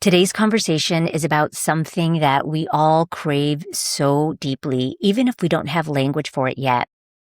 Today's conversation is about something that we all crave so deeply, even if we don't have language for it yet.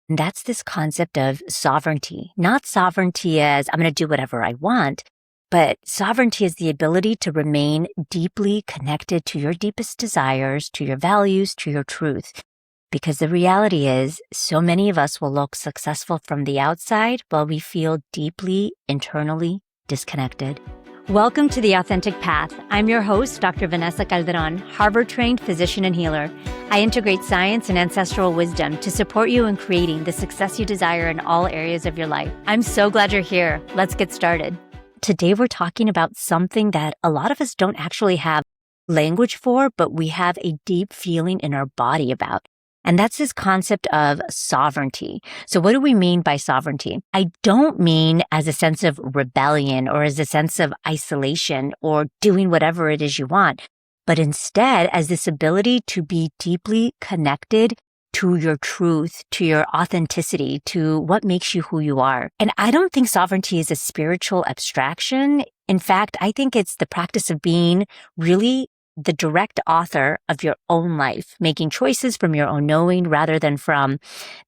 And that's this concept of sovereignty. Not sovereignty as I'm going to do whatever I want, but sovereignty is the ability to remain deeply connected to your deepest desires, to your values, to your truth. Because the reality is, so many of us will look successful from the outside while we feel deeply, internally disconnected. Welcome to The Authentic Path. I'm your host, Dr. Vanessa Calderon, Harvard-trained physician and healer. I integrate science and ancestral wisdom to support you in creating the success you desire in all areas of your life. I'm so glad you're here. Let's get started. Today, we're talking about something that a lot of us don't actually have language for, but we have a deep feeling in our body about. And that's this concept of sovereignty. So what do we mean by sovereignty? I don't mean as a sense of rebellion or as a sense of isolation or doing whatever it is you want, but instead as this ability to be deeply connected to your truth, to your authenticity, to what makes you who you are. And I don't think sovereignty is a spiritual abstraction. In fact, I think it's the practice of being really the direct author of your own life, making choices from your own knowing rather than from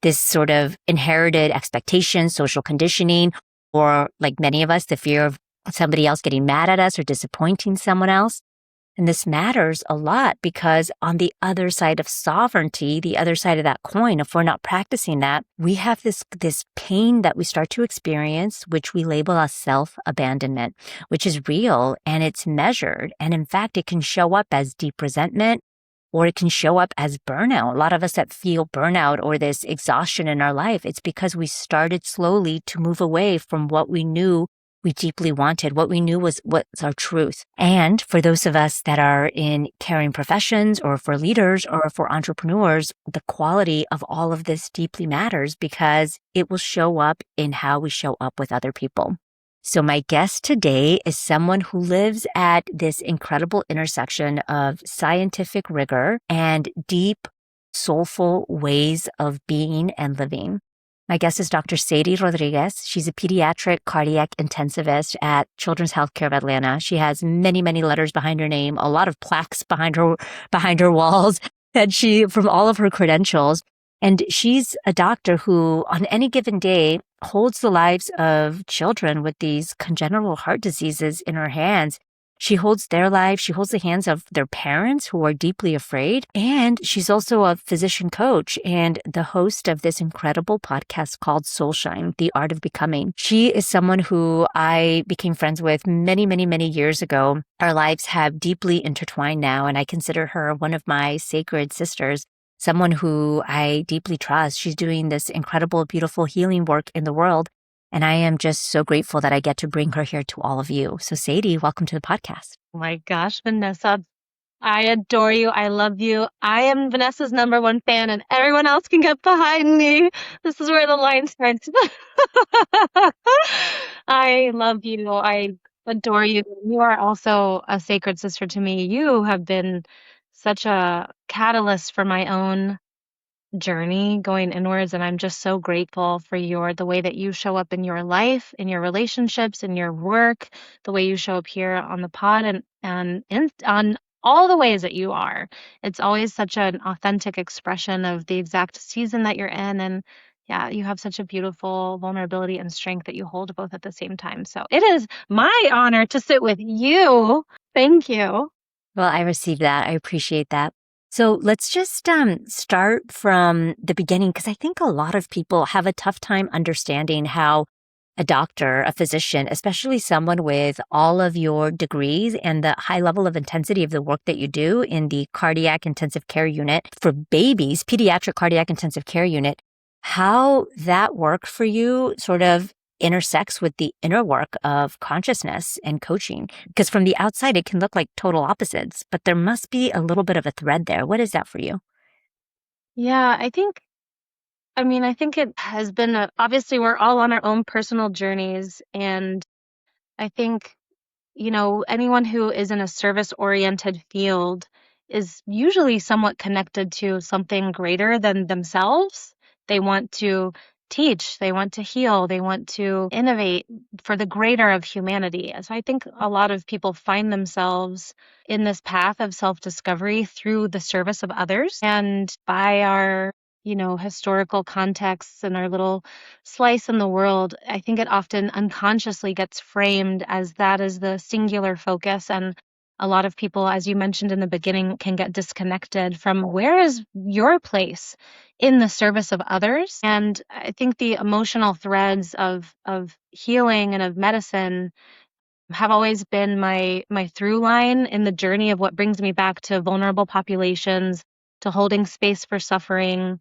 this sort of inherited expectation, social conditioning, or like many of us, the fear of somebody else getting mad at us or disappointing someone else. And this matters a lot because on the other side of sovereignty, the other side of that coin, if we're not practicing that, we have this pain that we start to experience, which we label as self-abandonment, which is real and it's measured. And in fact, it can show up as deep resentment or it can show up as burnout. A lot of us that feel burnout or this exhaustion in our life, it's because we started slowly to move away from what we knew we deeply wanted, what we knew was what's our truth. And for those of us that are in caring professions or for leaders or for entrepreneurs, the quality of all of this deeply matters because it will show up in how we show up with other people. So my guest today is someone who lives at this incredible intersection of scientific rigor and deep, soulful ways of being and living. My guest is Dr. Sadie Rodriguez. She's a pediatric cardiac intensivist at Children's Healthcare of Atlanta. She has many, many letters behind her name, a lot of plaques behind her walls, and from all of her credentials. And she's a doctor who, on any given day, holds the lives of children with these congenital heart diseases in her hands. She holds their lives. She holds the hands of their parents who are deeply afraid. And she's also a physician coach and the host of this incredible podcast called Soulshine, The Art of Becoming. She is someone who I became friends with many, many, many years ago. Our lives have deeply intertwined now, and I consider her one of my sacred sisters, someone who I deeply trust. She's doing this incredible, beautiful healing work in the world. And I am just so grateful that I get to bring her here to all of you. So Sadie, welcome to the podcast. Oh my gosh, Vanessa, I adore you. I love you. I am Vanessa's number one fan and everyone else can get behind me. This is where the line starts. I love you. I adore you. You are also a sacred sister to me. You have been such a catalyst for my own journey going inwards, and I'm just so grateful for the way that you show up in your life, in your relationships, in your work, the way you show up here on the pod on all the ways that you are. It's always such an authentic expression of the exact season that you're in, and yeah, you have such a beautiful vulnerability and strength that you hold both at the same time. So it is my honor to sit with you. Thank you. Well, I received that. I appreciate that. So let's just start from the beginning, because I think a lot of people have a tough time understanding how a doctor, a physician, especially someone with all of your degrees and the high level of intensity of the work that you do in the cardiac intensive care unit for babies, pediatric cardiac intensive care unit, how that work for you sort of intersects with the inner work of consciousness and coaching. Because from the outside, it can look like total opposites, but there must be a little bit of a thread there. What is that for you? Yeah, I think it has been obviously we're all on our own personal journeys. And I think, anyone who is in a service-oriented field is usually somewhat connected to something greater than themselves. They want to teach, they want to heal, they want to innovate for the greater of humanity. And so I think a lot of people find themselves in this path of self-discovery through the service of others. And by our, historical contexts and our little slice in the world, I think it often unconsciously gets framed as that is the singular focus. And a lot of people, as you mentioned in the beginning, can get disconnected from where is your place in the service of others. And I think the emotional threads of healing and of medicine have always been my through line in the journey of what brings me back to vulnerable populations, to holding space for suffering.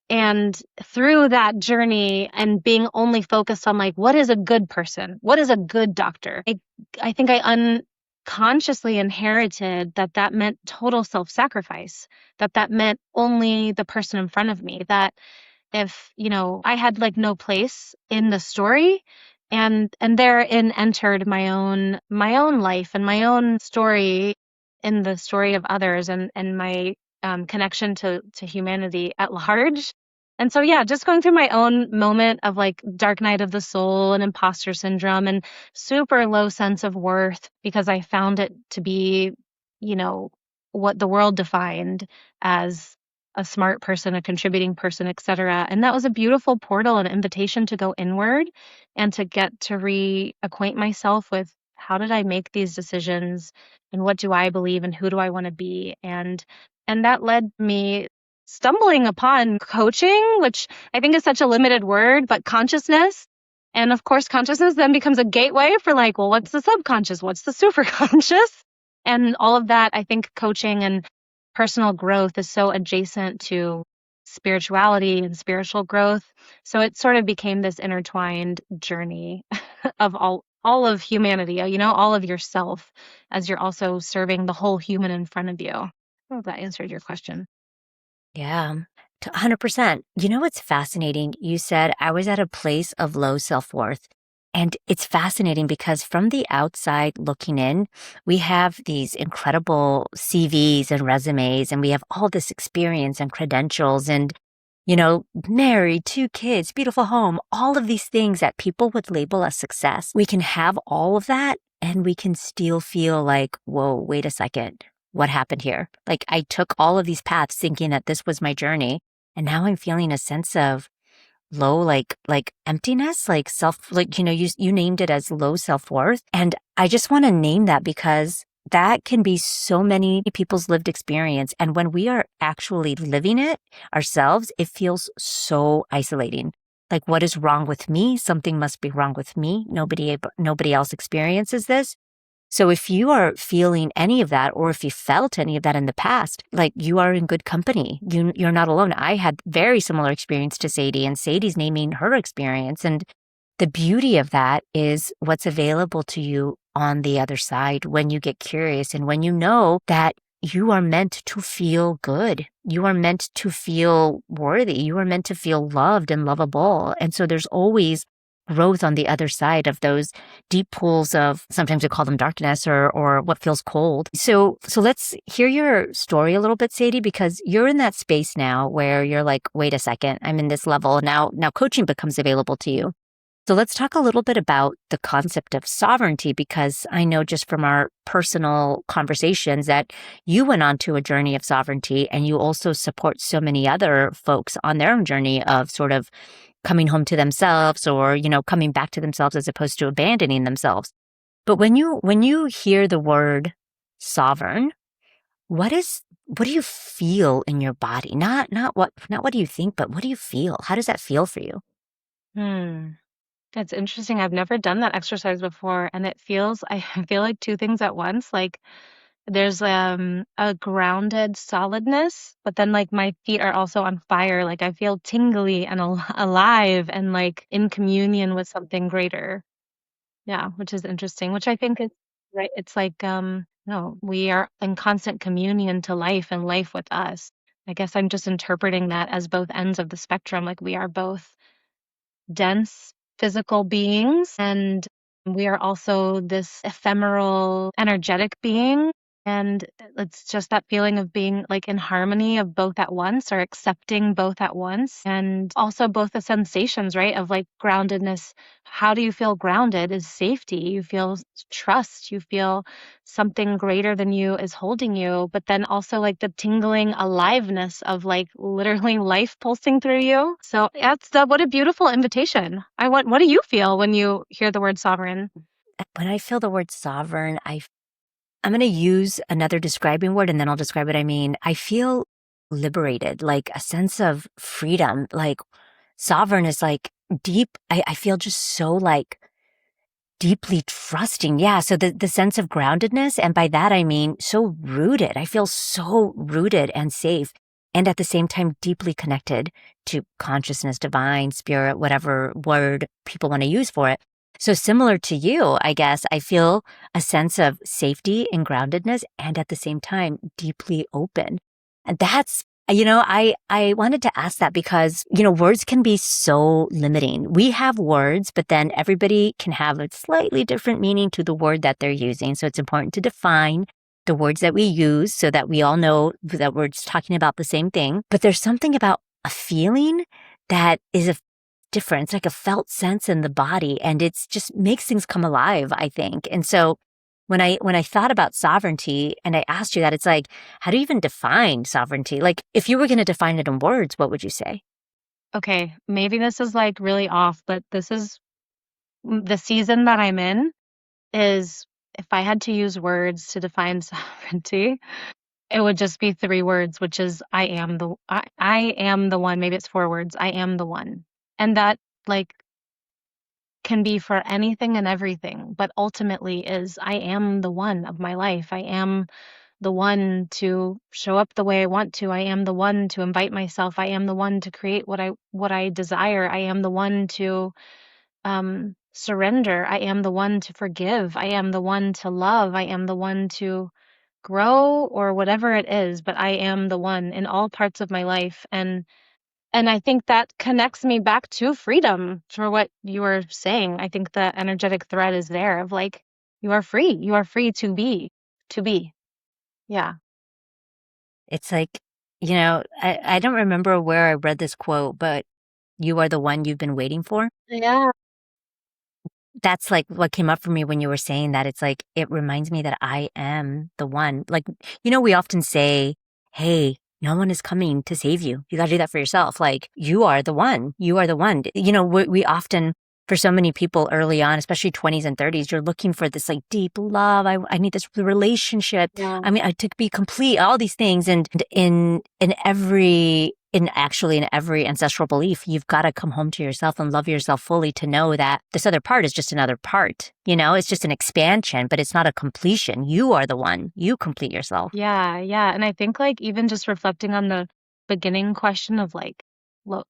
And through that journey and being only focused on like, what is a good person? What is a good doctor? I think I unconsciously inherited that meant total self-sacrifice, that meant only the person in front of me, that if, I had like no place in the story, and therein entered my own life and my own story in the story of others, and my connection to humanity at large. And so, yeah, just going through my own moment of like dark night of the soul and imposter syndrome and super low sense of worth because I found it to be, what the world defined as a smart person, a contributing person, etc. And that was a beautiful portal and invitation to go inward and to get to reacquaint myself with how did I make these decisions and what do I believe and who do I want to be? And that led me stumbling upon coaching, which I think is such a limited word, but consciousness. And of course, consciousness then becomes a gateway for like, well, what's the subconscious? What's the superconscious? And all of that, I think coaching and personal growth is so adjacent to spirituality and spiritual growth. So it sort of became this intertwined journey of all of humanity, all of yourself as you're also serving the whole human in front of you. I hope that answered your question. Yeah, 100%. You know what's fascinating? You said I was at a place of low self-worth. And it's fascinating because from the outside looking in, we have these incredible CVs and resumes, and we have all this experience and credentials and, married, 2 kids, beautiful home, all of these things that people would label as success. We can have all of that and we can still feel like, whoa, wait a second. What happened here? Like I took all of these paths thinking that this was my journey. And now I'm feeling a sense of low, like emptiness, like self, like, you named it as low self-worth. And I just want to name that because that can be so many people's lived experience. And when we are actually living it ourselves, it feels so isolating. Like, what is wrong with me? Something must be wrong with me. Nobody else experiences this. So if you are feeling any of that, or if you felt any of that in the past, like you are in good company. You're not alone. I had very similar experience to Sadie, and Sadie's naming her experience. And the beauty of that is what's available to you on the other side when you get curious and when you know that you are meant to feel good. You are meant to feel worthy. You are meant to feel loved and lovable. And so there's always growth on the other side of those deep pools of, sometimes we call them darkness or what feels cold. So let's hear your story a little bit, Sadie, because you're in that space now where you're like, wait a second, I'm in this level. Now coaching becomes available to you. So let's talk a little bit about the concept of sovereignty, because I know just from our personal conversations that you went on to a journey of sovereignty, and you also support so many other folks on their own journey of sort of coming home to themselves, or, coming back to themselves as opposed to abandoning themselves. But when you hear the word sovereign, what do you feel in your body? Not what do you think, but what do you feel? How does that feel for you? Hmm. That's interesting. I've never done that exercise before, and I feel like two things at once. Like there's a grounded solidness, but then like my feet are also on fire. Like I feel tingly and alive and like in communion with something greater. Yeah, which is interesting, which I think is right. It's like no, we are in constant communion to life and life with us. I guess I'm just interpreting that as both ends of the spectrum. Like we are both dense physical beings, and we are also this ephemeral energetic being. And it's just that feeling of being like in harmony of both at once or accepting both at once. And also both the sensations, right? Of like groundedness. How do you feel grounded is safety. You feel trust. You feel something greater than you is holding you. But then also like the tingling aliveness of like literally life pulsing through you. So what a beautiful invitation. What do you feel when you hear the word sovereign? When I feel the word sovereign, I'm going to use another describing word and then I'll describe what I mean. I feel liberated, like a sense of freedom. Like sovereign is like deep. I feel just so like deeply trusting. Yeah. So the sense of groundedness. And by that, I mean so rooted. I feel so rooted and safe. And at the same time, deeply connected to consciousness, divine, spirit, whatever word people want to use for it. So similar to you, I guess, I feel a sense of safety and groundedness and at the same time, deeply open. And that's I wanted to ask that because, words can be so limiting. We have words, but then everybody can have a slightly different meaning to the word that they're using. So it's important to define the words that we use so that we all know that we're just talking about the same thing. But there's something about a feeling that is different. It's like a felt sense in the body and it's just makes things come alive, I think. And so when I thought about sovereignty and I asked you that, it's like, how do you even define sovereignty? Like, if you were going to define it in words, what would you say? Okay, maybe this is like really off, but this is the season that I'm in is if I had to use words to define sovereignty, it would just be three words, which is I am the one. Maybe it's four words. I am the one. And that like can be for anything and everything, but ultimately is I am the one of my life. I am the one to show up the way I want to. I am the one to invite myself. I am the one to create what I desire. I am the one to surrender. I am the one to forgive. I am the one to love. I am the one to grow or whatever it is, but I am the one in all parts of my life. And I think that connects me back to freedom for what you were saying. I think the energetic thread is there of like, you are free. You are free to be, to be. Yeah. It's like, I don't remember where I read this quote, but you are the one you've been waiting for. Yeah. That's like what came up for me when you were saying that. It's like, it reminds me that I am the one. Like, we often say, hey, no one is coming to save you. You got to do that for yourself. Like, you are the one. You are the one. We often, for so many people early on, especially 20s and 30s, you're looking for this like deep love. I need this relationship. Yeah. I mean, to be complete, all these things. And in every ancestral belief, you've got to come home to yourself and love yourself fully to know that this other part is just another part. It's just an expansion, but it's not a completion. You are the one. You complete yourself. Yeah. Yeah. And I think like even just reflecting on the beginning question of like, look,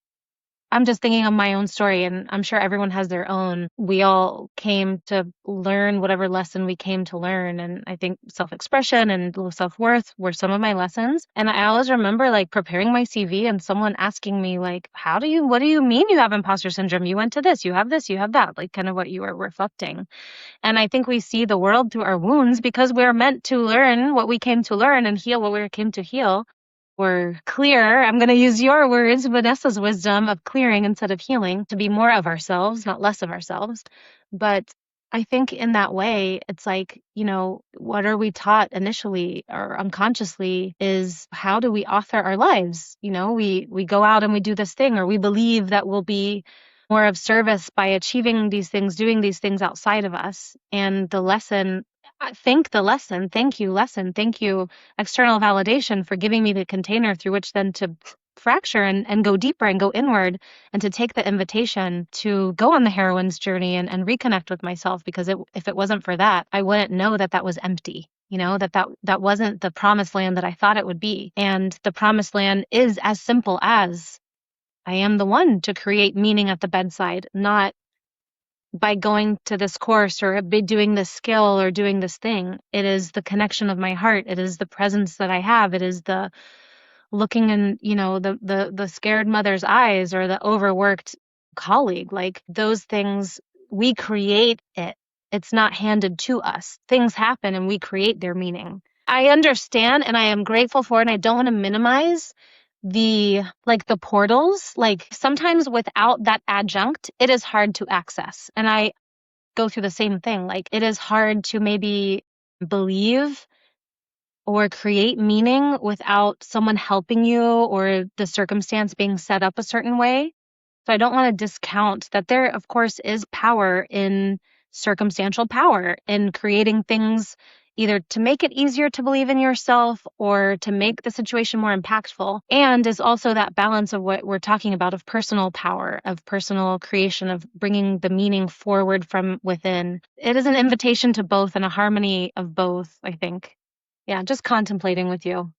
I'm just thinking of my own story, and I'm sure everyone has their own. We all came to learn whatever lesson we came to learn. And I think self-expression and low self-worth were some of my lessons. And I always remember like preparing my CV and someone asking me like, what do you mean you have imposter syndrome? You went to this, you have that, like kind of what you were reflecting. And I think we see the world through our wounds because we're meant to learn what we came to learn and heal what we came to heal. We're clear. I'm going to use your words, Vanessa's wisdom of clearing instead of healing, to be more of ourselves, not less of ourselves. But I think in that way, it's like, what are we taught initially or unconsciously is how do we author our lives? We go out and we do this thing, or we believe that we'll be more of service by achieving these things, doing these things outside of us. And the lesson, thank you, lesson, thank you, external validation for giving me the container through which then to fracture and go deeper and go inward and to take the invitation to go on the heroine's journey and reconnect with myself. Because if it wasn't for that, I wouldn't know that that was empty. That wasn't the promised land that I thought it would be. And the promised land is as simple as I am the one to create meaning at the bedside, not by going to this course or by doing this skill or doing this thing. It is the connection of my heart. It is the presence that I have. It is the looking in, the scared mother's eyes or the overworked colleague. Like those things, we create it. It's not handed to us. Things happen and we create their meaning I understand and I am grateful for, and I don't want to minimize the portals. Like sometimes without that adjunct, it is hard to access. And I go through the same thing. Like it is hard to maybe believe or create meaning without someone helping you or the circumstance being set up a certain way. So I don't want to discount that there, of course, is power in circumstantial power in creating things either to make it easier to believe in yourself or to make the situation more impactful. And is also that balance of what we're talking about of personal power, of personal creation, of bringing the meaning forward from within. It is an invitation to both and a harmony of both, I think. Yeah, just contemplating with you.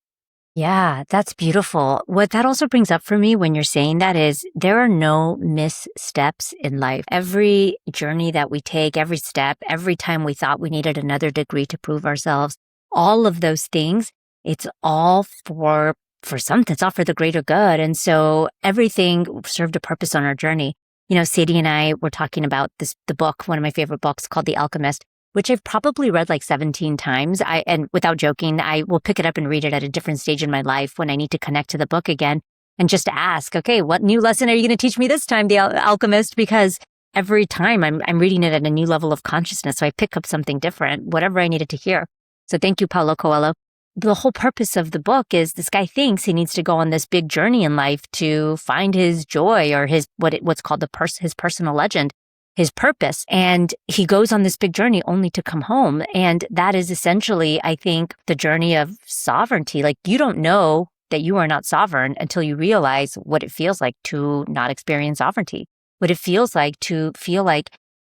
Yeah, that's beautiful. What that also brings up for me when you're saying that is there are no missteps in life. Every journey that we take, every step, every time we thought we needed another degree to prove ourselves, all of those things, it's all for something, it's all for the greater good. And so everything served a purpose on our journey. You know, Sadie and I were talking about the book, one of my favorite books called The Alchemist, which I've probably read like 17 times. And without joking, I will pick it up and read it at a different stage in my life when I need to connect to the book again and just ask, okay, what new lesson are you going to teach me this time, The Alchemist? Because every time I'm reading it at a new level of consciousness. So I pick up something different, whatever I needed to hear. So thank you, Paulo Coelho. The whole purpose of the book is this guy thinks he needs to go on this big journey in life to find his joy or what's called his personal legend, his purpose. And he goes on this big journey only to come home. And that is essentially, I think, the journey of sovereignty. Like you don't know that you are not sovereign until you realize what it feels like to not experience sovereignty, what it feels like to feel like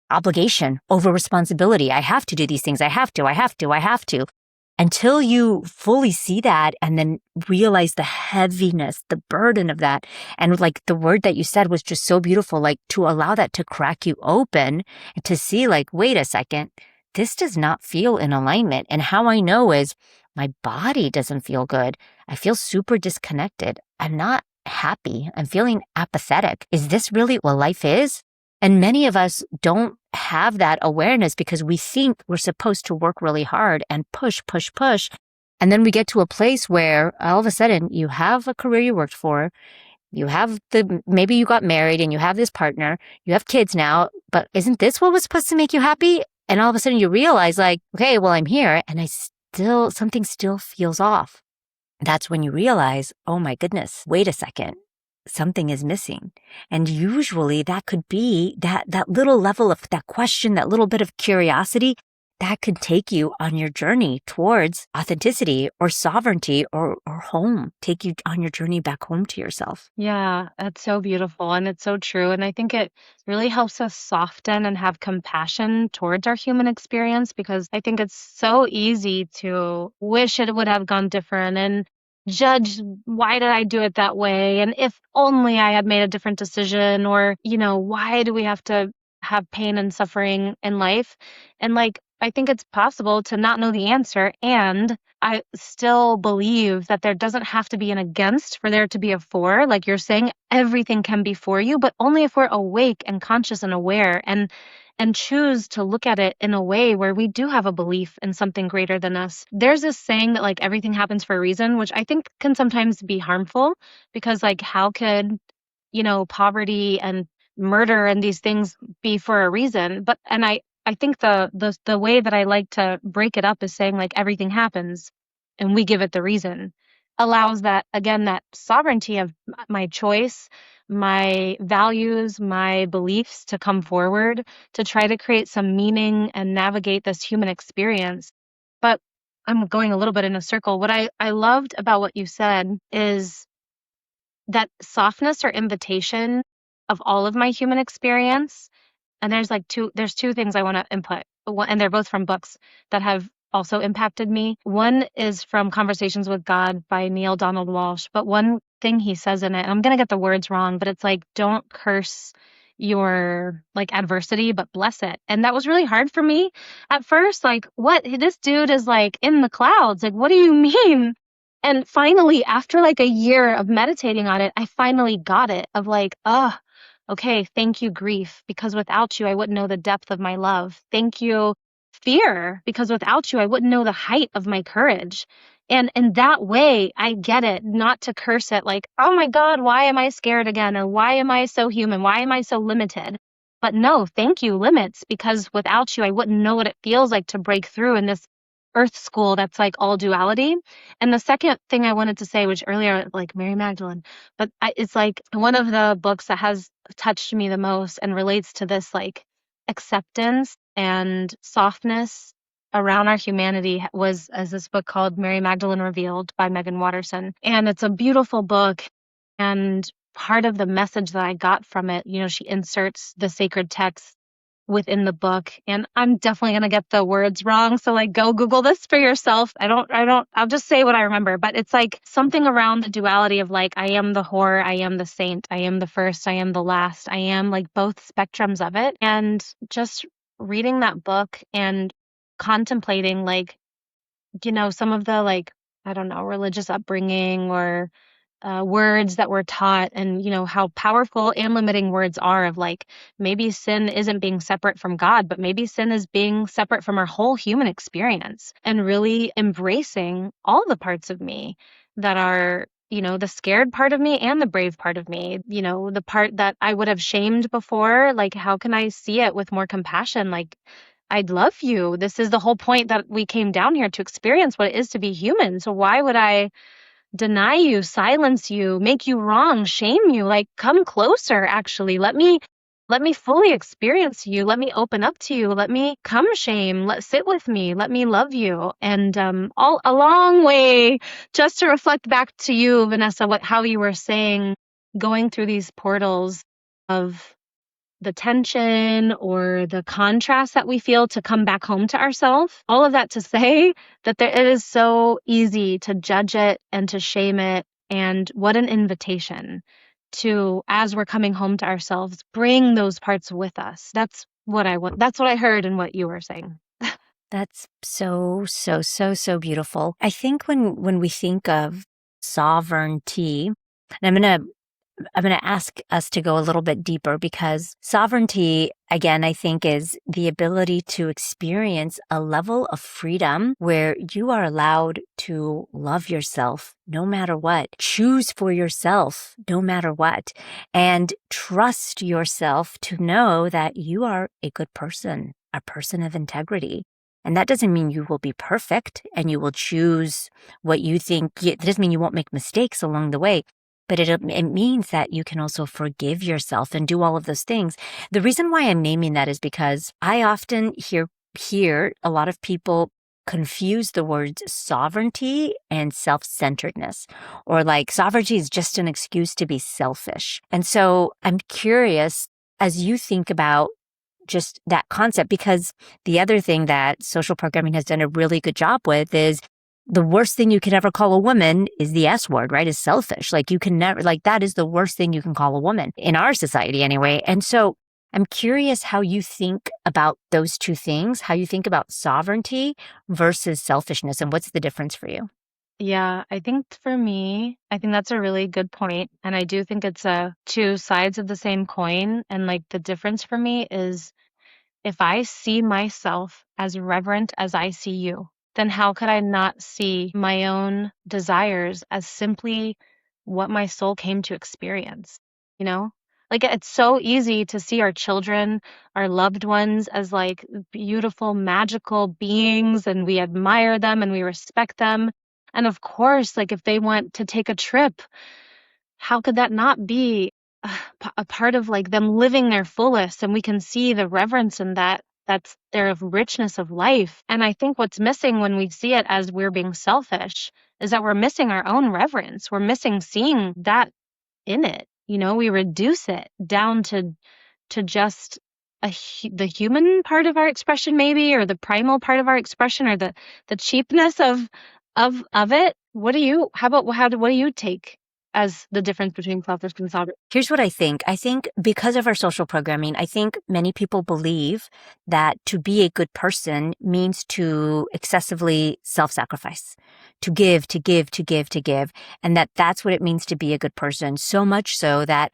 obligation over responsibility. I have to do these things. I have to. Until you fully see that and then realize the heaviness, the burden of that. And like the word that you said was just so beautiful, like to allow that to crack you open and to see like, wait a second, this does not feel in alignment. And how I know is my body doesn't feel good. I feel super disconnected. I'm not happy. I'm feeling apathetic. Is this really what life is? And many of us don't have that awareness because we think we're supposed to work really hard and push. And then we get to a place where all of a sudden you have a career you worked for, maybe you got married and you have this partner, you have kids now, but isn't this what was supposed to make you happy? And all of a sudden you realize like, okay, well, I'm here and something still feels off. That's when you realize, oh my goodness, wait a second. Something is missing. And usually that could be that little level of that question, that little bit of curiosity that could take you on your journey towards authenticity or sovereignty or home, take you on your journey back home to yourself. Yeah, that's so beautiful and it's so true. And I think it really helps us soften and have compassion towards our human experience because I think it's so easy to wish it would have gone different and judge why did I do it that way? And if only I had made a different decision, or, why do we have to have pain and suffering in life? And like, I think it's possible to not know the answer. And I still believe that there doesn't have to be an against for there to be a for. Like you're saying, everything can be for you, but only if we're awake and conscious and aware and choose to look at it in a way where we do have a belief in something greater than us. There's this saying that like everything happens for a reason, which I think can sometimes be harmful because like how could, poverty and murder and these things be for a reason? But and I think the way that I like to break it up is saying like everything happens and we give it the reason allows that again that sovereignty of my choice, my values, my beliefs to come forward to try to create some meaning and navigate this human experience. But I'm going a little bit in a circle. What I loved about what you said is that softness or invitation of all of my human experience. And there's two things I want to input. And they're both from books that have also impacted me. One is from Conversations with God by Neil Donald Walsh. But one thing he says in it, and I'm going to get the words wrong, but it's like, don't curse your like adversity, but bless it. And that was really hard for me at first. Like, what? This dude is like in the clouds. Like, what do you mean? And finally, after like a year of meditating on it, I finally got it of like, okay, thank you, grief, because without you, I wouldn't know the depth of my love. Thank you, fear, because without you, I wouldn't know the height of my courage. And in that way, I get it, not to curse it like, oh my God, why am I scared again? Or why am I so human? Why am I so limited? But no, thank you, limits, because without you, I wouldn't know what it feels like to break through in this earth school that's like all duality. And the second thing I wanted to say, which earlier, like Mary Magdalene, but it's like one of the books that has touched me the most and relates to this like acceptance and softness around our humanity was as this book called Mary Magdalene Revealed by Megan Watterson. And it's a beautiful book. And part of the message that I got from it, she inserts the sacred text within the book, and I'm definitely going to get the words wrong. So like go Google this for yourself. I'll just say what I remember, but it's like something around the duality of like, I am the whore, I am the saint, I am the first, I am the last. I am like both spectrums of it. And just reading that book and contemplating like, some of the like, I don't know, religious upbringing or words that we're taught, and how powerful and limiting words are, of like, maybe sin isn't being separate from God, but maybe sin is being separate from our whole human experience, and really embracing all the parts of me that are the scared part of me and the brave part of me, the part that I would have shamed before. Like, how can I see it with more compassion? Like, I'd love you. This is the whole point, that we came down here to experience what it is to be human. So why would I deny you, silence you, make you wrong, shame you? Like, come closer, actually. Let me fully experience you. Let me open up to you. Let me come shame. Sit with me. Let me love you. And all a long way, just to reflect back to you, Vanessa, how you were saying, going through these portals of the tension or the contrast that we feel to come back home to ourselves. All of that to say that it is so easy to judge it and to shame it. And what an invitation to, as we're coming home to ourselves, bring those parts with us. That's what I want. That's what I heard in what you were saying. That's so, so, so, so beautiful. I think when we think of sovereignty, and I'm going to ask us to go a little bit deeper, because sovereignty, again, I think is the ability to experience a level of freedom where you are allowed to love yourself no matter what, choose for yourself no matter what, and trust yourself to know that you are a good person, a person of integrity. And that doesn't mean you will be perfect and you will choose what you think. It doesn't mean you won't make mistakes along the way. But it means that you can also forgive yourself and do all of those things. The reason why I'm naming that is because I often hear a lot of people confuse the words sovereignty and self-centeredness, or like sovereignty is just an excuse to be selfish. And so I'm curious, as you think about just that concept, because the other thing that social programming has done a really good job with is the worst thing you could ever call a woman is the S word, right? Is selfish. Like, you can never, like, that is the worst thing you can call a woman in our society anyway. And so I'm curious how you think about those two things, how you think about sovereignty versus selfishness, and what's the difference for you? Yeah, I think for me, I think that's a really good point. And I do think it's two sides of the same coin. And like, the difference for me is, if I see myself as reverent as I see you, then how could I not see my own desires as simply what my soul came to experience? You know? Like, it's so easy to see our children, our loved ones, as like beautiful, magical beings, and we admire them and we respect them. And of course, like, if they want to take a trip, how could that not be a part of like them living their fullest? And we can see the reverence in that. That's their richness of life. And I think what's missing when we see it as we're being selfish is that we're missing our own reverence. We're missing seeing that in it. We reduce it down to just the human part of our expression, maybe, or the primal part of our expression, or the cheapness of it. What do you take as the difference between selfish and sovereign? Here's what I think. I think because of our social programming, I think many people believe that to be a good person means to excessively self-sacrifice, to give, to give, to give, to give, and that's what it means to be a good person. So much so that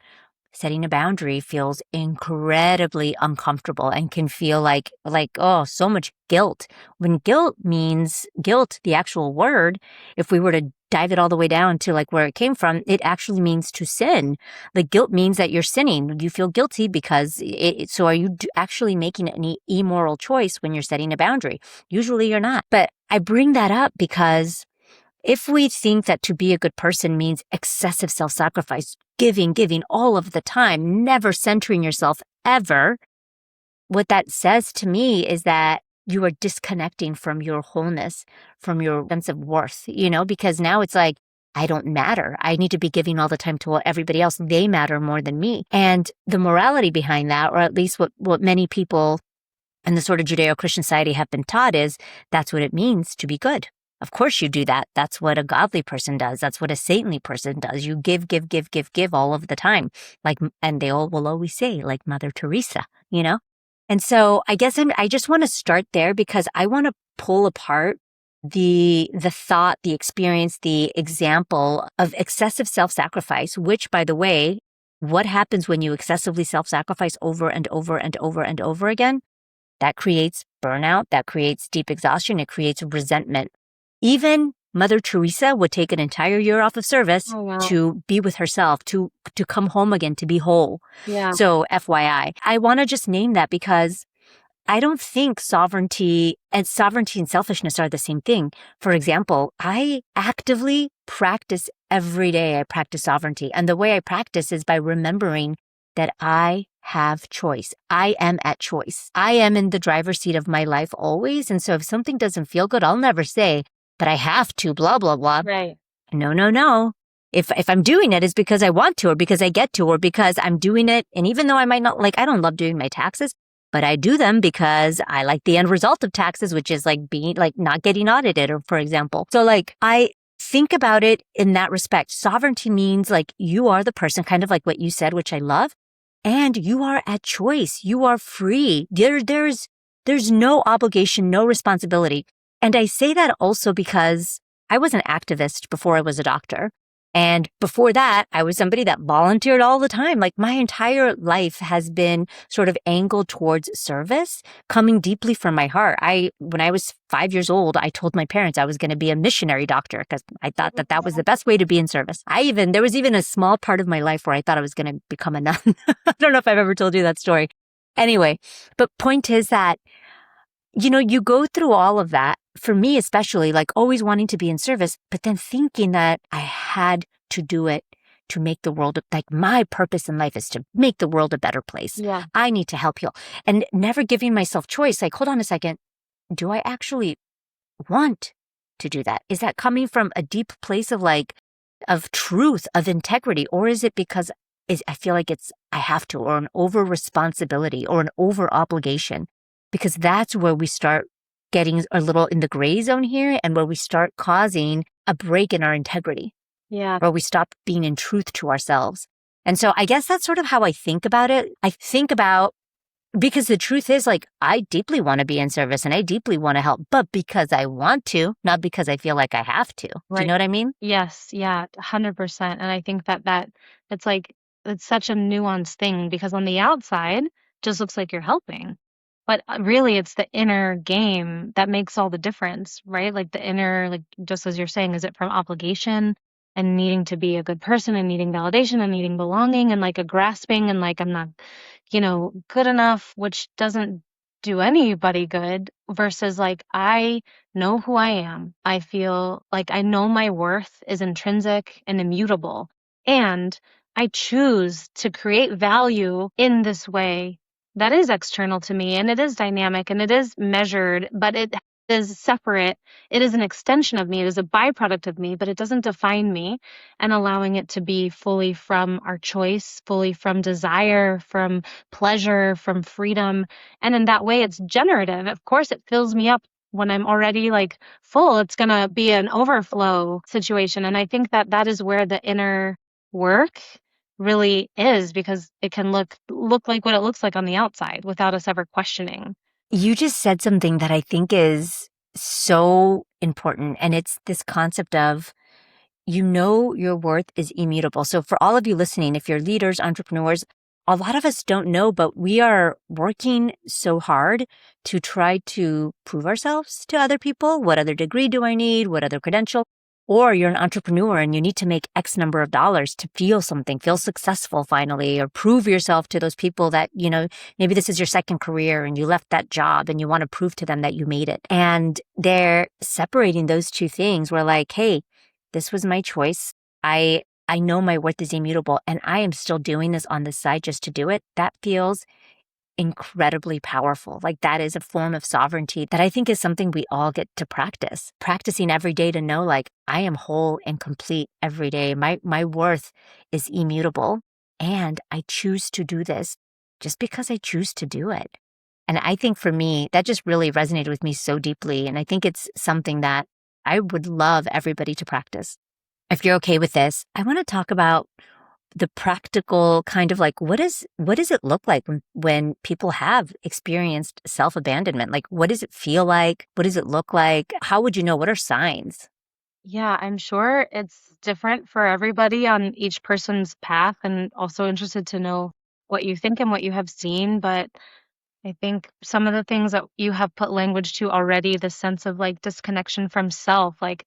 setting a boundary feels incredibly uncomfortable and can feel like, oh, so much guilt. When guilt, the actual word, if we were to dive it all the way down to like where it came from, it actually means to sin. Like guilt means that you're sinning. You feel guilty because so are you actually making an immoral choice when you're setting a boundary? Usually you're not. But I bring that up because if we think that to be a good person means excessive self-sacrifice, giving all of the time, never centering yourself ever, what that says to me is that you are disconnecting from your wholeness, from your sense of worth, because now it's like, I don't matter. I need to be giving all the time to everybody else. They matter more than me. And the morality behind that, or at least what many people in the sort of Judeo-Christian society have been taught is that's what it means to be good. Of course you do that. That's what a godly person does. That's what a saintly person does. You give all of the time. And they all will always say, like Mother Teresa, And so I guess I just want to start there because I want to pull apart the thought, the experience, the example of excessive self-sacrifice, which, by the way, what happens when you excessively self-sacrifice over and over and over and over again? That creates burnout, that creates deep exhaustion, it creates resentment. Even Mother Teresa would take an entire year off of service to be with herself, to come home again, to be whole. Yeah. So FYI, I want to just name that because I don't think sovereignty and selfishness are the same thing. For example, I actively practice every day. I practice sovereignty. And the way I practice is by remembering that I have choice. I am at choice. I am in the driver's seat of my life always. And so if something doesn't feel good, I'll never say that I have to, blah, blah, blah. Right. No. If I'm doing it, it's because I want to, or because I get to, or because I'm doing it. And even though I might not, I don't love doing my taxes, but I do them because I like the end result of taxes, which is being not getting audited, or for example. So I think about it in that respect. Sovereignty means you are the person, kind of like what you said, which I love. And you are at choice. You are free. There's no obligation, no responsibility. And I say that also because I was an activist before I was a doctor. And before that, I was somebody that volunteered all the time. My entire life has been sort of angled towards service, coming deeply from my heart. When I was 5 years old, I told my parents I was going to be a missionary doctor because I thought that was the best way to be in service. There was even a small part of my life where I thought I was going to become a nun. I don't know if I've ever told you that story. Anyway, but point is that, you go through all of that, for me especially, always wanting to be in service, but then thinking that I had to do it to make the world, my purpose in life is to make the world a better place. Yeah. I need to help heal. And never giving myself choice, hold on a second, do I actually want to do that? Is that coming from a deep place of truth, of integrity, or is it because I feel like I have to, or an over responsibility, or an over obligation? Because that's where we start getting a little in the gray zone here, and where we start causing a break in our integrity. Yeah. Where we stop being in truth to ourselves. And so I guess that's sort of how I think about it. I think about, because the truth is I deeply want to be in service and I deeply want to help, but because I want to, not because I feel like I have to. Right. Do you know what I mean? Yes. Yeah. 100%. And I think that it's it's such a nuanced thing because on the outside, it just looks like you're helping. But really, it's the inner game that makes all the difference, right? The inner, just as you're saying, is it from obligation and needing to be a good person and needing validation and needing belonging and a grasping and I'm not, good enough, which doesn't do anybody good versus I know who I am. I feel I know my worth is intrinsic and immutable. And I choose to create value in this way that is external to me, and it is dynamic and it is measured, but it is separate. It is an extension of me. It is a byproduct of me, but it doesn't define me. And allowing it to be fully from our choice, fully from desire, from pleasure, from freedom. And in that way, it's generative. Of course, it fills me up when I'm already full. It's going to be an overflow situation. And I think that is where the inner work really is, because it can look like what it looks like on the outside without us ever questioning. You just said something that I think is so important, and it's this concept of you know your worth is immutable. So for all of you listening, if you're leaders, entrepreneurs, a lot of us don't know, but we are working so hard to try to prove ourselves to other people. What other degree do I need? What other credential? Or you're an entrepreneur and you need to make X number of dollars to feel something, feel successful finally, or prove yourself to those people that, maybe this is your second career and you left that job and you want to prove to them that you made it. And they're separating those two things. We're like, hey, this was my choice. I know my worth is immutable and I am still doing this on the side just to do it. That feels incredibly powerful. Like that is a form of sovereignty that I think is something we all get to practice. Practicing every day to know like I am whole and complete every day. My worth is immutable and I choose to do this just because I choose to do it. And I think for me, that just really resonated with me so deeply. And I think it's something that I would love everybody to practice. If you're okay with this, I want to talk about the practical kind of like, what does it look like when people have experienced self-abandonment? Like, what does it feel like? What does it look like? How would you know? What are signs? Yeah, I'm sure it's different for everybody on each person's path, and also interested to know what you think and what you have seen. But I think some of the things that you have put language to already, the sense of like disconnection from self, like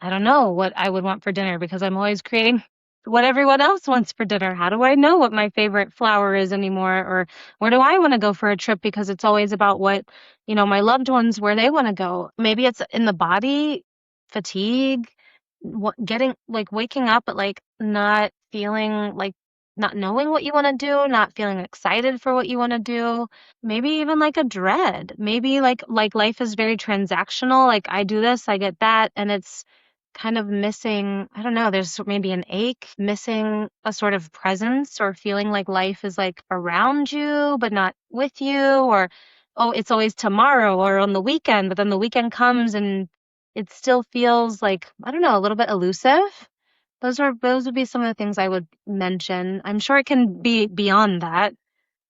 I don't know what I would want for dinner because I'm always creating what everyone else wants for dinner. How do I know what my favorite flower is anymore? Or where do I want to go for a trip? Because it's always about what, my loved ones, where they want to go. Maybe it's in the body, fatigue, getting like waking up, but like not feeling like not knowing what you want to do, not feeling excited for what you want to do. Maybe even like a dread. Maybe like life is very transactional. Like I do this, I get that, and it's kind of missing, I don't know, there's maybe an ache, missing a sort of presence or feeling like life is like around you but not with you, or oh, it's always tomorrow or on the weekend, but then the weekend comes and it still feels like, I don't know, a little bit elusive. Those would be some of the things I would mention. I'm sure it can be beyond that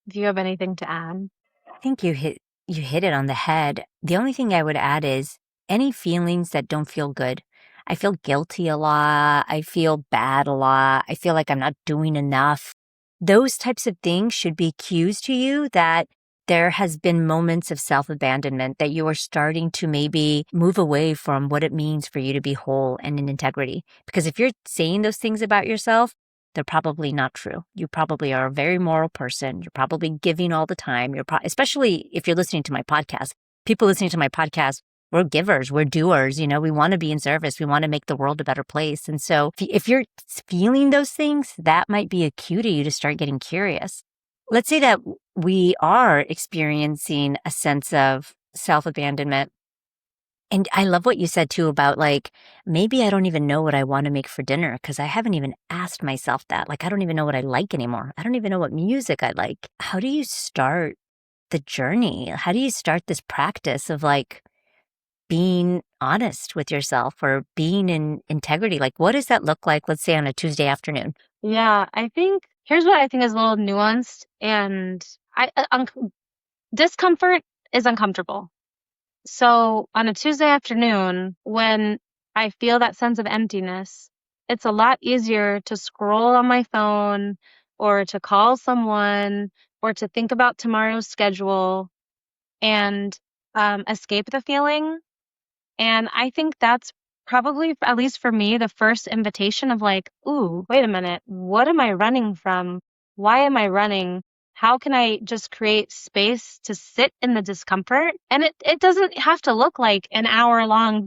if you have anything to add. I think you hit it on the head. The only thing I would add is any feelings that don't feel good. I feel guilty a lot. I feel bad a lot. I feel like I'm not doing enough. Those types of things should be cues to you that there has been moments of self-abandonment, that you are starting to maybe move away from what it means for you to be whole and in integrity. Because if you're saying those things about yourself, they're probably not true. You probably are a very moral person. You're probably giving all the time. Especially if you're listening to my podcast. People listening to my podcast, we're givers, we're doers. We want to be in service. We want to make the world a better place. And so if you're feeling those things, that might be a cue to you to start getting curious. Let's say that we are experiencing a sense of self-abandonment. And I love what you said too about like, maybe I don't even know what I want to make for dinner because I haven't even asked myself that. Like, I don't even know what I like anymore. I don't even know what music I like. How do you start the journey? How do you start this practice of like being honest with yourself or being in integrity? Like, what does that look like, let's say on a Tuesday afternoon? Yeah, I think here's what I think is a little nuanced, and discomfort is uncomfortable. So on a Tuesday afternoon, when I feel that sense of emptiness, it's a lot easier to scroll on my phone or to call someone or to think about tomorrow's schedule and escape the feeling. And I think that's probably, at least for me, the first invitation of like, ooh, wait a minute. What am I running from? Why am I running? How can I just create space to sit in the discomfort? And it doesn't have to look like an hour long,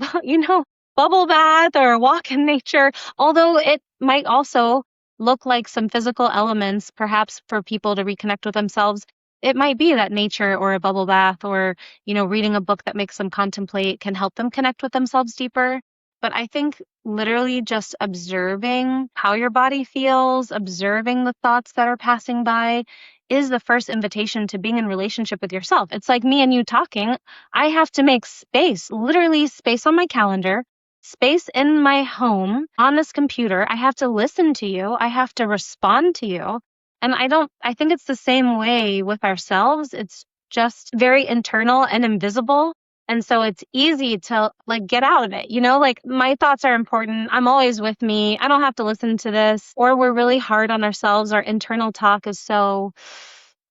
bubble bath or a walk in nature, although it might also look like some physical elements, perhaps for people to reconnect with themselves. It might be that nature or a bubble bath or reading a book that makes them contemplate can help them connect with themselves deeper. But I think literally just observing how your body feels, observing the thoughts that are passing by is the first invitation to being in relationship with yourself. It's like me and you talking. I have to make space, literally space on my calendar, space in my home, on this computer. I have to listen to you. I have to respond to you. And I think it's the same way with ourselves. It's just very internal and invisible. And so it's easy to like get out of it, like my thoughts are important. I'm always with me. I don't have to listen to this. Or we're really hard on ourselves. Our internal talk is so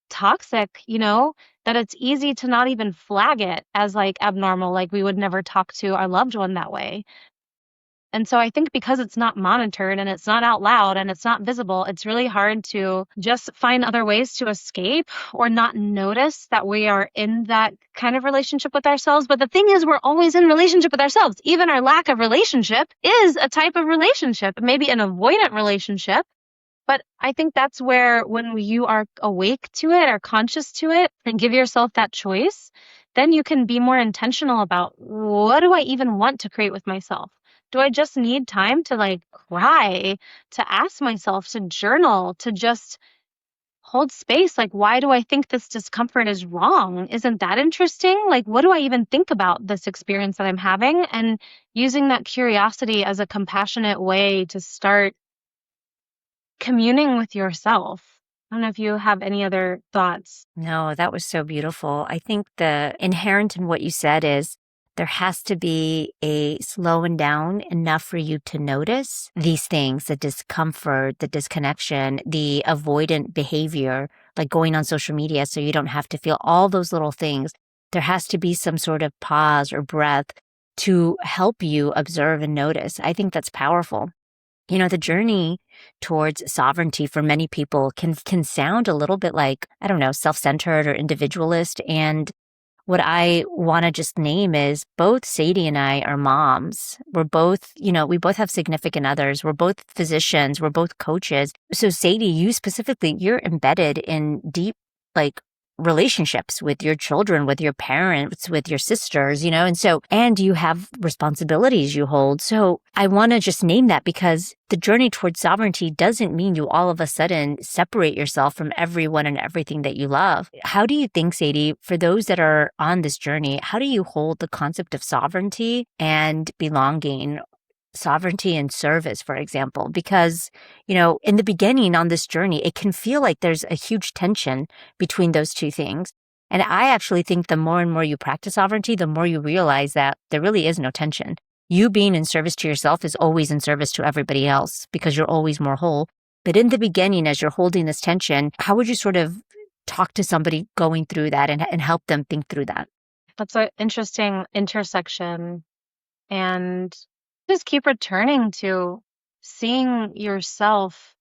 toxic, that it's easy to not even flag it as like abnormal. Like we would never talk to our loved one that way. And so I think because it's not monitored and it's not out loud and it's not visible, it's really hard to just find other ways to escape or not notice that we are in that kind of relationship with ourselves. But the thing is, we're always in relationship with ourselves. Even our lack of relationship is a type of relationship, maybe an avoidant relationship. But I think that's where when you are awake to it or conscious to it and give yourself that choice, then you can be more intentional about what do I even want to create with myself? Do I just need time to like cry, to ask myself, to journal, to just hold space? Like, why do I think this discomfort is wrong? Isn't that interesting? Like, what do I even think about this experience that I'm having? And using that curiosity as a compassionate way to start communing with yourself. I don't know if you have any other thoughts. No, that was so beautiful. I think the inherent in what you said is there has to be a slowing down enough for you to notice these things, the discomfort, the disconnection, the avoidant behavior, like going on social media so you don't have to feel all those little things. There has to be some sort of pause or breath to help you observe and notice. I think that's powerful. The journey towards sovereignty for many people can sound a little bit like, I don't know, self-centered or individualist. And what I want to just name is both Sadie and I are moms. We're both, we both have significant others. We're both physicians. We're both coaches. So Sadie, you specifically, you're embedded in deep, like, relationships with your children, with your parents, with your sisters, and you have responsibilities you hold. So I want to just name that because the journey towards sovereignty doesn't mean you all of a sudden separate yourself from everyone and everything that you love. How do you think, Sadie, for those that are on this journey, how do you hold the concept of sovereignty and belonging? Sovereignty and service, for example, because, in the beginning on this journey, it can feel like there's a huge tension between those two things. And I actually think the more and more you practice sovereignty, the more you realize that there really is no tension. You being in service to yourself is always in service to everybody else because you're always more whole. But in the beginning, as you're holding this tension, how would you sort of talk to somebody going through that and help them think through that? That's an interesting intersection. And just keep returning to seeing yourself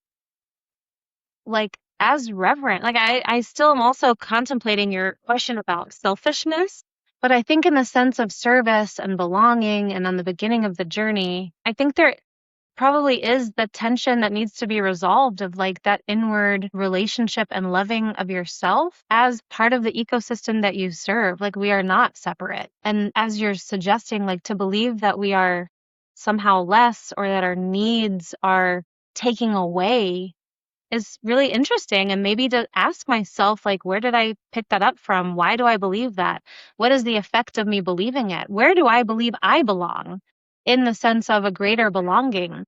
like as reverent. Like I still am also contemplating your question about selfishness, but I think in the sense of service and belonging and on the beginning of the journey, I think there probably is the tension that needs to be resolved of like that inward relationship and loving of yourself as part of the ecosystem that you serve. Like we are not separate. And as you're suggesting, like to believe that we are somehow less or that our needs are taking away is really interesting. And maybe to ask myself, like, where did I pick that up from? Why do I believe that? What is the effect of me believing it? Where do I believe I belong in the sense of a greater belonging?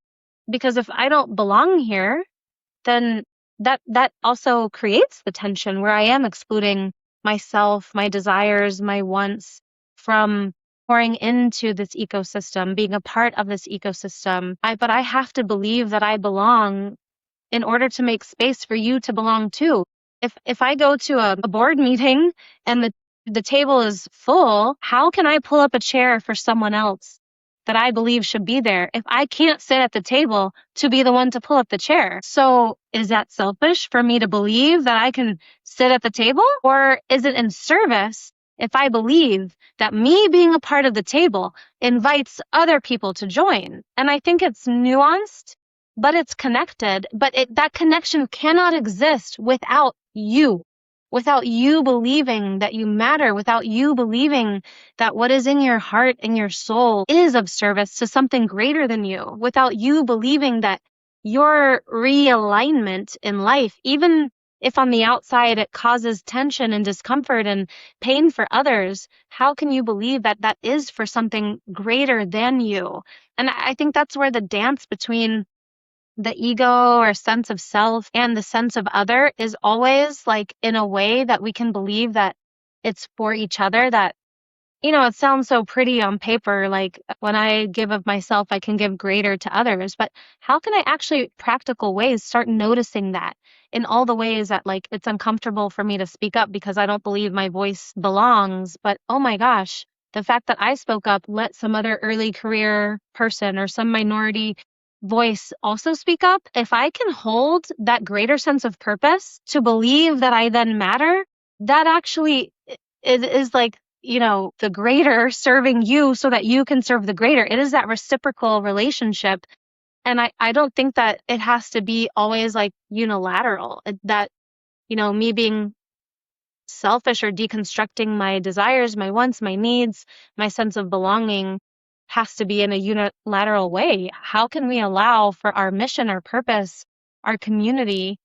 Because if I don't belong here, then that also creates the tension where I am excluding myself, my desires, my wants from pouring into this ecosystem, being a part of this ecosystem. But I have to believe that I belong in order to make space for you to belong too. If I go to a board meeting and the table is full, how can I pull up a chair for someone else that I believe should be there if I can't sit at the table to be the one to pull up the chair? So is that selfish for me to believe that I can sit at the table? Or is it in service if I believe that me being a part of the table invites other people to join? And I think it's nuanced, but it's connected. But that connection cannot exist without you believing that you matter, without you believing that what is in your heart and your soul is of service to something greater than you, without you believing that your realignment in life, even if on the outside it causes tension and discomfort and pain for others, how can you believe that that is for something greater than you? And I think that's where the dance between the ego or sense of self and the sense of other is always like in a way that we can believe that it's for each other, that it sounds so pretty on paper, like when I give of myself, I can give greater to others. But how can I actually, practical ways, start noticing that in all the ways that, like, it's uncomfortable for me to speak up because I don't believe my voice belongs. But oh my gosh, the fact that I spoke up let some other early career person or some minority voice also speak up. If I can hold that greater sense of purpose to believe that I then matter, that actually is like, the greater serving you so that you can serve the greater. It is that reciprocal relationship. And I don't think that it has to be always like unilateral. That, me being selfish or deconstructing my desires, my wants, my needs, my sense of belonging has to be in a unilateral way. How can we allow for our mission, our purpose, our community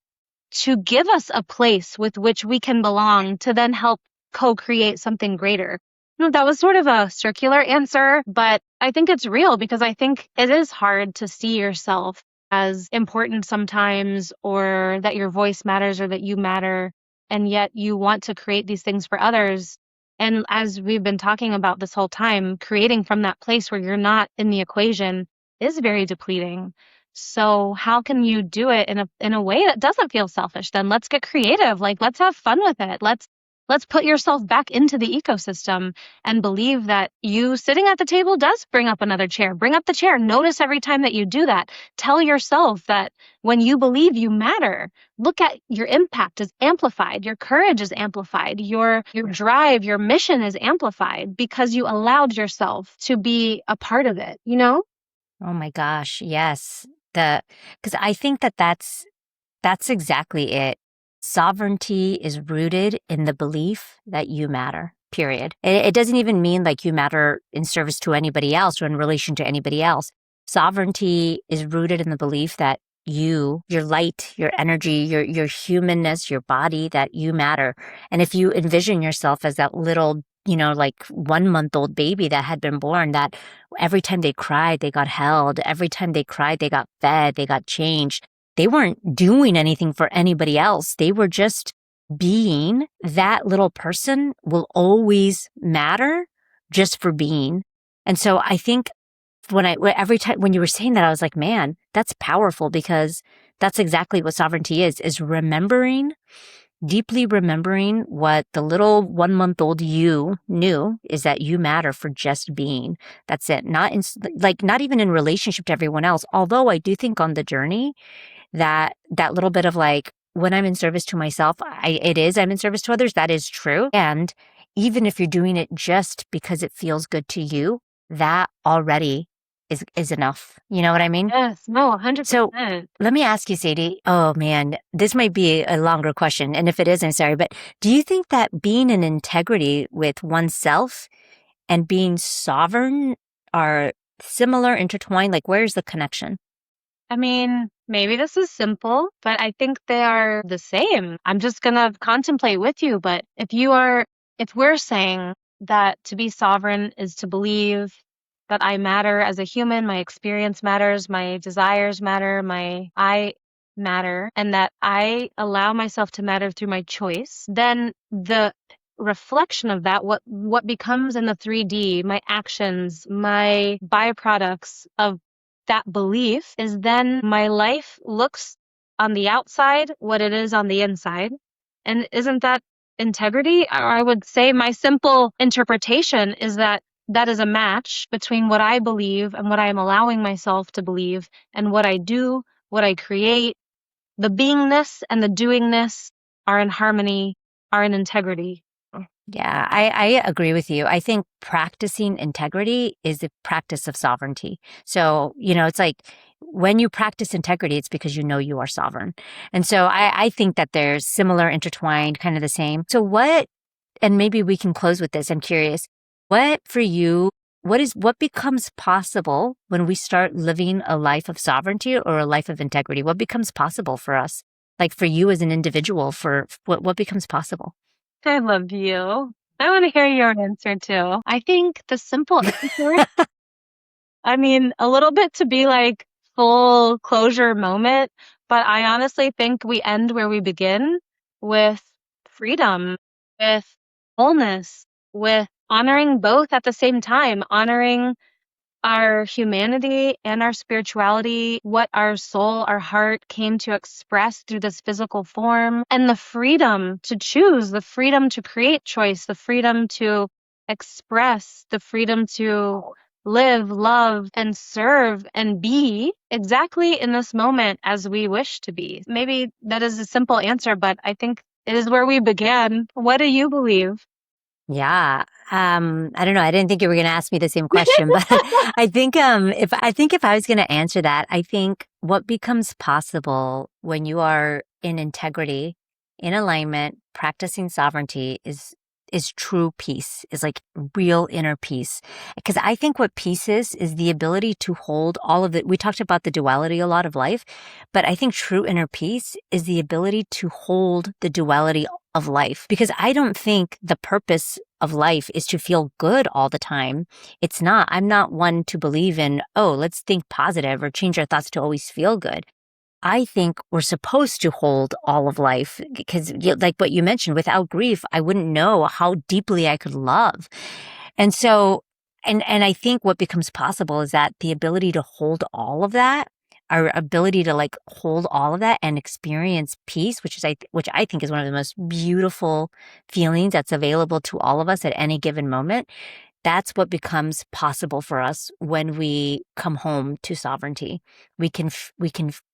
to give us a place with which we can belong to then help co-create something greater? That was sort of a circular answer, but I think it's real because I think it is hard to see yourself as important sometimes, or that your voice matters or that you matter, and yet you want to create these things for others. And as we've been talking about this whole time, creating from that place where you're not in the equation is very depleting. So how can you do it in a way that doesn't feel selfish? Then let's get creative. Like, let's have fun with it. Let's put yourself back into the ecosystem and believe that you sitting at the table does bring up another chair. Bring up the chair. Notice every time that you do that. Tell yourself that when you believe you matter, look at your impact is amplified. Your courage is amplified. Your drive, your mission is amplified because you allowed yourself to be a part of it, you know? Oh my gosh, yes. Because I think that that's exactly it. Sovereignty is rooted in the belief that you matter, period. It doesn't even mean like you matter in service to anybody else or in relation to anybody else. Sovereignty is rooted in the belief that your light, your energy, your humanness, your body, that you matter. And if you envision yourself as that little, like 1 month old baby that had been born, that every time they cried, they got held. Every time they cried, they got fed, they got changed. They weren't doing anything for anybody else. They were just being. That little person will always matter just for being. And so I think every time when you were saying that, I was like, man, that's powerful, because that's exactly what sovereignty is remembering, deeply remembering what the little 1 month old you knew, is that you matter for just being. That's it. Not even in relationship to everyone else. Although I do think on the journey, that little bit of like, when I'm in service to myself, I'm in service to others. That is true. And even if you're doing it just because it feels good to you, that already is enough. You know what I mean? Yes, no, So 100%. let me ask you, Sadie. Oh man, this might be a longer question. And if it is, I'm sorry, but do you think that being in integrity with oneself and being sovereign are similar, intertwined? Like, where's the connection? I mean, maybe this is simple, but I think they are the same. I'm just gonna contemplate with you, but if we're saying that to be sovereign is to believe that I matter as a human, my experience matters, my desires matter, I matter, and that I allow myself to matter through my choice, then the reflection of that, what becomes in the 3D, my actions, my byproducts of that belief, is then my life looks on the outside what it is on the inside. And isn't that integrity? Or I would say my simple interpretation is that that is a match between what I believe and what I am allowing myself to believe, and what I do, what I create. The beingness and the doingness are in harmony, are in integrity. Yeah, I agree with you. I think practicing integrity is the practice of sovereignty. So, it's like when you practice integrity, it's because you know you are sovereign. And so I think that they're similar, intertwined, kind of the same. So and maybe we can close with this. I'm curious, what for you, what becomes possible when we start living a life of sovereignty or a life of integrity? What becomes possible for us? Like for you as an individual, for what becomes possible? I love you. I want to hear your answer too. I think the simple answer, I mean, a little bit to be like full closure moment, but I honestly think we end where we begin, with freedom, with wholeness, with honoring both at the same time, honoring our humanity and our spirituality, what our soul, our heart came to express through this physical form, and the freedom to choose, the freedom to create choice, the freedom to express, the freedom to live, love, and serve and be exactly in this moment as we wish to be. Maybe that is a simple answer, but I think it is where we began. What do you believe? Yeah. I don't know. I didn't think you were going to ask me the same question, but if I was going to answer that, I think what becomes possible when you are in integrity, in alignment, practicing sovereignty is true peace, is like real inner peace. Because I think what peace is the ability to hold all of it. We talked about the duality a lot of life, but I think true inner peace is the ability to hold the duality of life, because I don't think the purpose of life is to feel good all the time. It's not. I'm not one to believe in, oh, let's think positive or change our thoughts to always feel good. I think we're supposed to hold all of life because, like what you mentioned, without grief, I wouldn't know how deeply I could love. And so, and I think what becomes possible is that the ability to hold all of that, our ability to like hold all of that and experience peace, which I think is one of the most beautiful feelings that's available to all of us at any given moment. That's what becomes possible for us when we come home to sovereignty. We can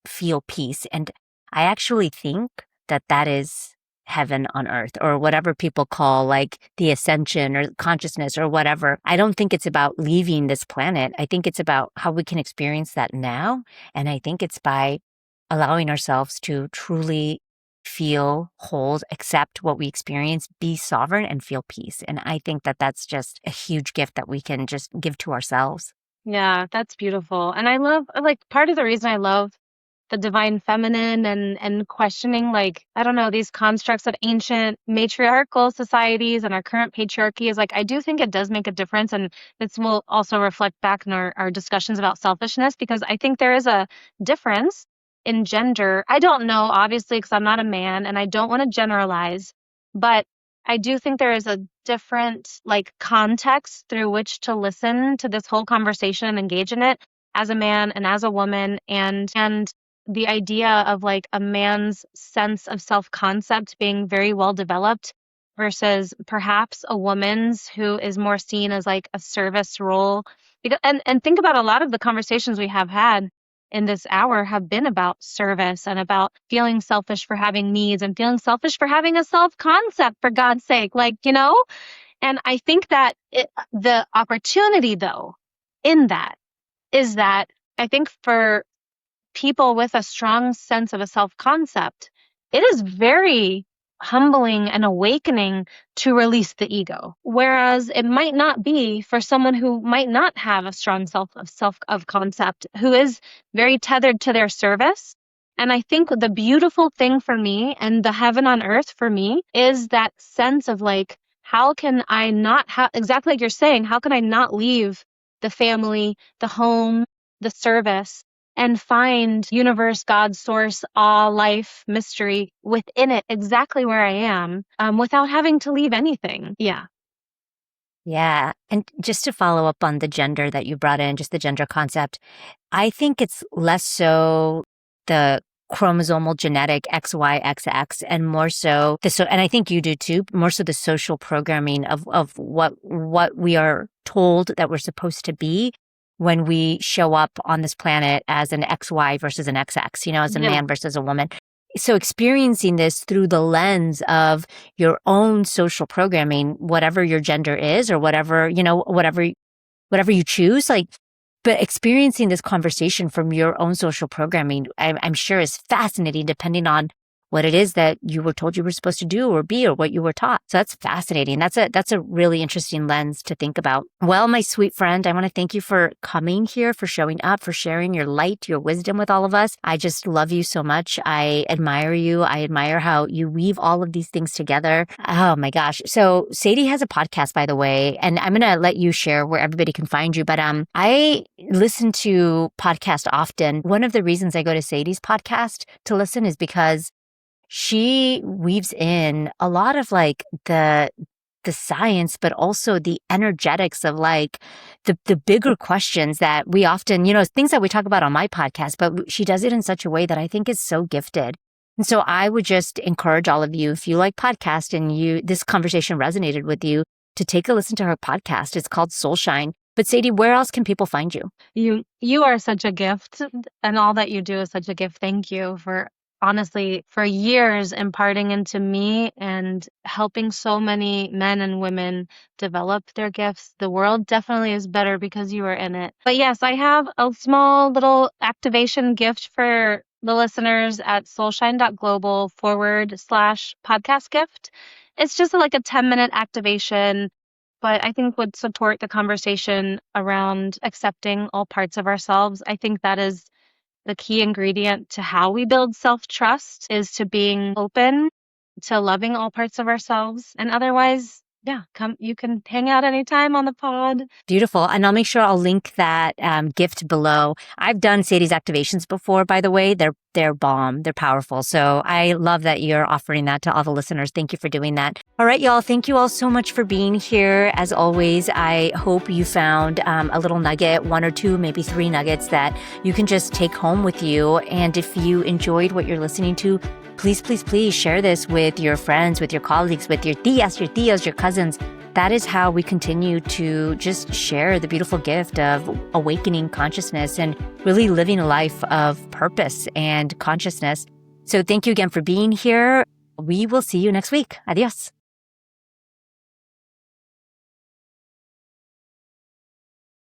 feel peace, and I actually think that that is heaven on earth, or whatever people call like the ascension or consciousness or whatever. I don't think it's about leaving this planet. I think it's about how we can experience that now, and I think it's by allowing ourselves to truly feel, hold, accept what we experience, be sovereign, and feel peace. And I think that that's just a huge gift that we can just give to ourselves. Yeah, that's beautiful. And I love, like, part of the reason I love the divine feminine and questioning, like, I don't know, these constructs of ancient matriarchal societies and our current patriarchy is like, I do think it does make a difference. And this will also reflect back in our discussions about selfishness, because I think there is a difference in gender. I don't know, obviously, because I'm not a man and I don't want to generalize, but I do think there is a different like context through which to listen to this whole conversation and engage in it as a man and as a woman, and the idea of like a man's sense of self-concept being very well developed versus perhaps a woman's who is more seen as like a service role. Because, and think about a lot of the conversations we have had in this hour have been about service and about feeling selfish for having needs and feeling selfish for having a self-concept, for God's sake, like, you know? And I think that the opportunity though in that is that I think for people with a strong sense of a self-concept, it is very humbling and awakening to release the ego. Whereas it might not be for someone who might not have a strong self of concept, who is very tethered to their service. And I think the beautiful thing for me and the heaven on earth for me is that sense of like, how can I not have, exactly like you're saying, how can I not leave the family, the home, the service, and find universe, God, source, all life, mystery within it, exactly where I am, without having to leave anything. Yeah. Yeah. And just to follow up on the gender that you brought in, just the gender concept, I think it's less so the chromosomal genetic XYXX and more so and I think you do too, more so the social programming of what we are told that we're supposed to be when we show up on this planet as an XY versus an XX, as a Yeah. man versus a woman. So experiencing this through the lens of your own social programming, whatever your gender is or whatever you choose, like, but experiencing this conversation from your own social programming, I'm sure is fascinating depending on what it is that you were told you were supposed to do or be or what you were taught. So that's fascinating. That's a really interesting lens to think about. Well, my sweet friend, I want to thank you for coming here, for showing up, for sharing your light, your wisdom with all of us. I just love you so much. I admire you. I admire how you weave all of these things together. Oh my gosh. So Sadie has a podcast, by the way, and I'm going to let you share where everybody can find you. But I listen to podcasts often. One of the reasons I go to Sadie's podcast to listen is because she weaves in a lot of like the the science, but also the energetics of like the bigger questions that we often, things that we talk about on my podcast, but she does it in such a way that I think is so gifted. And so I would just encourage all of you, if you like podcast and this conversation resonated with you, to take a listen to her podcast. It's called Soul Shine. But Sadie, where else can people find you? You are such a gift, and all that you do is such a gift. Thank you for honestly for years imparting into me and helping so many men and women develop their gifts. The world definitely is better because you are in it. But yes, I have a small little activation gift for the listeners at soulshine.global/podcast gift. It's just like a 10-minute activation, but I think would support the conversation around accepting all parts of ourselves. I think that is the key ingredient to how we build self-trust, is to being open to loving all parts of ourselves. And otherwise, yeah, you can hang out anytime on the pod. Beautiful. And I'll make sure I'll link that gift below. I've done Sadie's activations before, by the way. They're bomb. They're powerful. So I love that you're offering that to all the listeners. Thank you for doing that. All right, y'all. Thank you all so much for being here. As always, I hope you found a little nugget, 1 or 2, maybe 3 nuggets that you can just take home with you. And if you enjoyed what you're listening to, please, please, please share this with your friends, with your colleagues, with your tios, your cousins. That is how we continue to just share the beautiful gift of awakening consciousness and really living a life of purpose and consciousness. So thank you again for being here. We will see you next week. Adios.